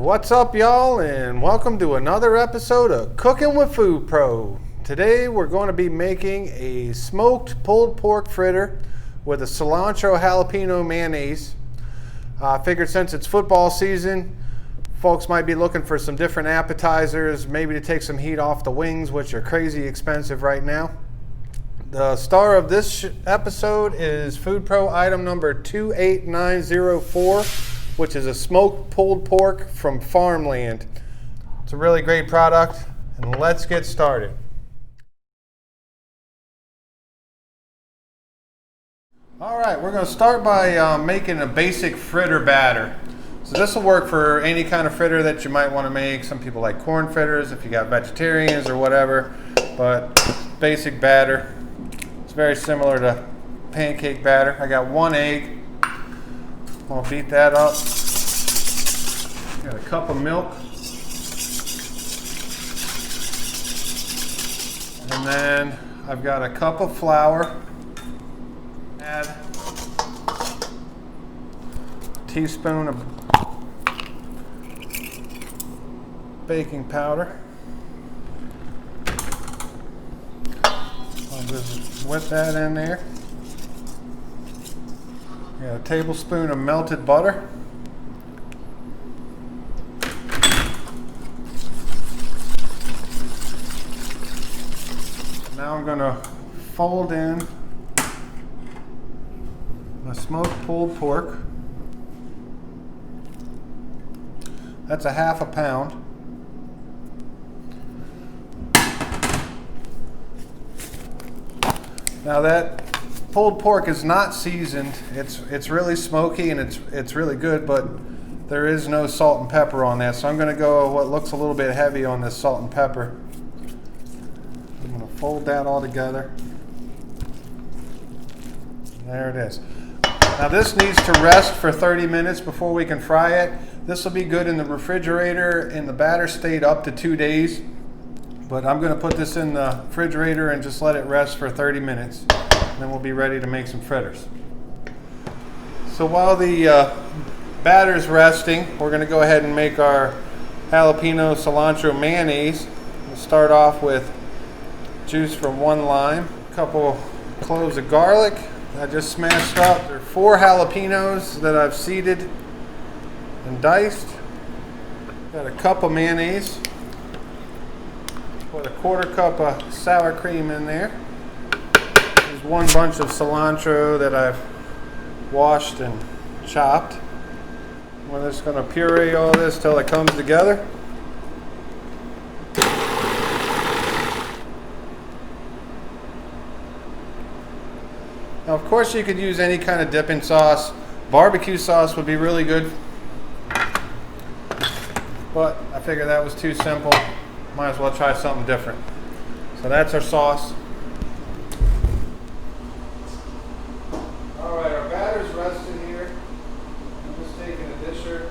What's up, y'all, and welcome to another episode of Cooking with Food Pro. Today we're going to be making a smoked pulled pork fritter with a cilantro jalapeno mayonnaise. I figured since it's football season, folks might be looking for some different appetizers, maybe to take some heat off the wings, which are crazy expensive right now. The star of this episode is Food Pro item number 28904, which is a smoked pulled pork from Farmland. It's a really great product, and let's get started. All right, we're going to start by making a basic fritter batter. So this will work for any kind of fritter that you might want to make. Some people like corn fritters if you got vegetarians or whatever, but basic batter. It's very similar to pancake batter. I got 1 egg. I'll beat that up. Got a cup of milk. And then I've got a cup of flour. Add a teaspoon of baking powder. I'll just whip that in there. Got a tablespoon of melted butter. Now I'm going to fold in my smoked pulled pork. That's a half a pound. Now that pulled pork is not seasoned. It's really smoky and it's really good, but there is no salt and pepper on that. So I'm going to go what looks a little bit heavy on this salt and pepper. I'm going to fold that all together. There it is. Now this needs to rest for 30 minutes before we can fry it. This will be good in the refrigerator in the batter state up to 2 days. But I'm going to put this in the refrigerator and just let it rest for 30 minutes. And then we'll be ready to make some fritters. So while the batter's resting, we're going to go ahead and make our jalapeno cilantro mayonnaise. We'll start off with juice from 1 lime, a couple cloves of garlic I just smashed up. There are 4 jalapenos that I've seeded and diced. Got a cup of mayonnaise. Put a 1/4 cup of sour cream in there. There's 1 bunch of cilantro that I've washed and chopped. We're just going to puree all this till it comes together. Now, of course, you could use any kind of dipping sauce. Barbecue sauce would be really good, but I figured that was too simple. Might as well try something different. So that's our sauce. All right, our batter's resting here. I'm just taking a disher,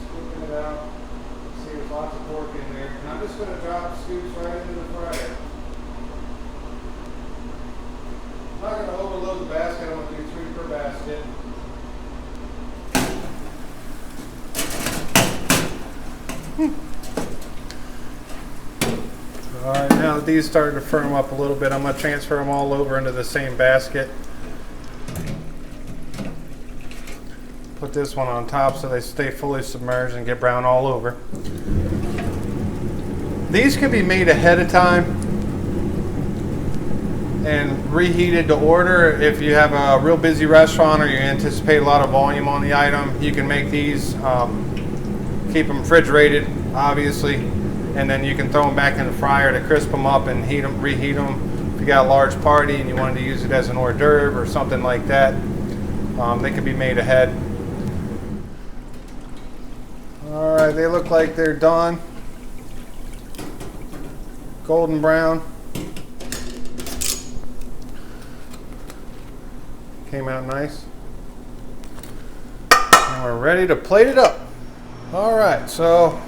scooping it out. See, there's lots of pork in there. And I'm just going to drop scoops right into the fryer. I'm not going to overload the basket. I'm going to do 3 per basket. All right, now that these started to firm up a little bit, I'm going to transfer them all over into the same basket. Put this one on top so they stay fully submerged and get brown all over. These can be made ahead of time and reheated to order. If you have a real busy restaurant or you anticipate a lot of volume on the item, you can make these, keep them refrigerated, obviously, and then you can throw them back in the fryer to crisp them up and reheat them. If you got a large party and you wanted to use it as an hors d'oeuvre or something like that, they can be made ahead. All right, they look like they're done. Golden brown. Came out nice. And we're ready to plate it up. All right, so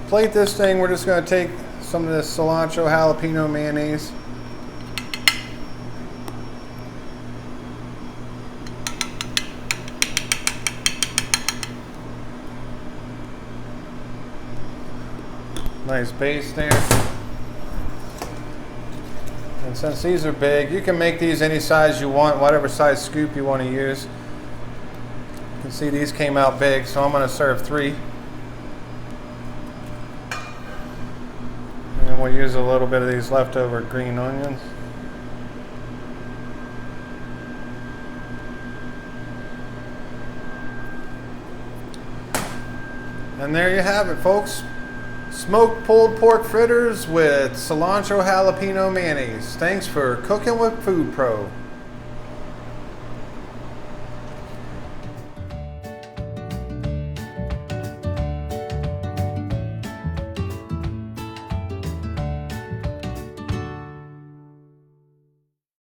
plate this thing. We're just going to take some of this cilantro jalapeno mayonnaise. Nice base there. And since these are big, you can make these any size you want, whatever size scoop you want to use. You can see these came out big, so I'm going to serve 3. And we'll use a little bit of these leftover green onions. And there you have it, folks. Smoked pulled pork fritters with cilantro jalapeno mayonnaise. Thanks for cooking with Food Pro.